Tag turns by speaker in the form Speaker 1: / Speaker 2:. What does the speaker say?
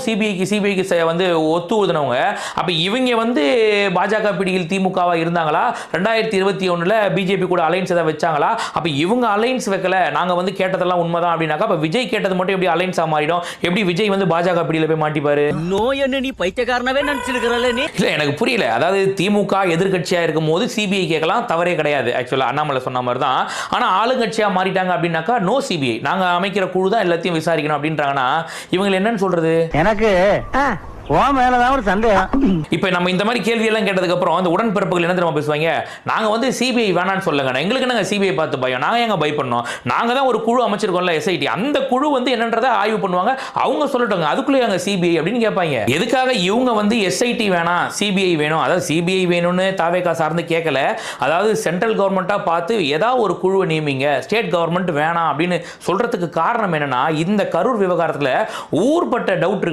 Speaker 1: சிபிஐக்கு வந்து ஒத்து ஊதுனவங்க. அப்ப இவங்க வந்து பாஜக பிடியில் திமுகவா இருந்தாங்களா? 2021ல பிஜேபி கூட அலைன்ஸ் ஏதாவது வச்சாங்களா? அப்ப இவங்க அலைன்ஸ் வைக்கல, நாங்க வந்து கேட்டதெல்லாம் உண்மைதான் அப்படின்னாக்கா, அப்ப விஜய் கேட்டது மட்டும் எப்படி அலைன்ஸா மாறிடும்? எப்படி விஜய் வந்து பாஜக பிடியில போய் மாட்டிப்பாரு?
Speaker 2: நோய் என்ன நீ பைத்தியக்காரனவே நினைச்சிருக்கிறல்ல நீ?
Speaker 1: இல்ல, எனக்கு புரியல. அதாவது திமுக எதிர்க்கட்சியா இருக்கும்போது சிபிஐ கேட்கலாம், தவறே கிடையாது. ஆக்சுவலா அண்ணாமலை சொன்ன மாதிரி தான். ஆனா ஆளுங்கட்சியா மாறிட்டாங்க அப்படின்னாக்கா நோ சிபிஐ, நாங்க அமைக்கிற குழு தான் எல்லாத்தையும் விசாரிக்கணும் அப்படின்றாங்கன்னா இவங்க என்னன்னு சொல்றது?
Speaker 3: எனக்கு மேலதான் ஒரு சந்தேகம்.
Speaker 1: இப்ப நம்ம இந்த மாதிரி கேள்வி எல்லாம் கேட்டதுக்கு அப்புறம் அந்த உடன்பிறப்புகள் என்ன தெரியுமா பேசுவாங்க? நாங்க வந்து சிபிஐ வேணான்னு சொல்லுங்க, எங்களுக்கு நாங்க சிபிஐ பார்த்து பயம், நாங்க எங்க பயப்படணும், நாங்க தான் ஒரு குழு அமைச்சிருக்கோம்ல எஸ்ஐடி, அந்த குழு வந்து என்னன்றதை ஆய்வு பண்ணுவாங்க, அவங்க சொல்லட்டுங்க, அதுக்குள்ளே அங்க சிபிஐ அப்படின்னு கேட்பாங்க. எதுக்காக இவங்க வந்து எஸ்ஐடி வேணாம் சிபிஐ வேணும், அதாவது சிபிஐ வேணும்னு தாவேகா சார்ந்து கேட்கல, அதாவது சென்ட்ரல் கவர்மெண்டா பார்த்து ஏதாவது ஒரு குழுவை நியமிங்க, ஸ்டேட் கவர்மெண்ட் வேணாம் அப்படின்னு சொல்றதுக்கு காரணம் என்னன்னா, இந்த கரூர் விவகாரத்துல ஊர்பட்ட டவுட் இருக்கு.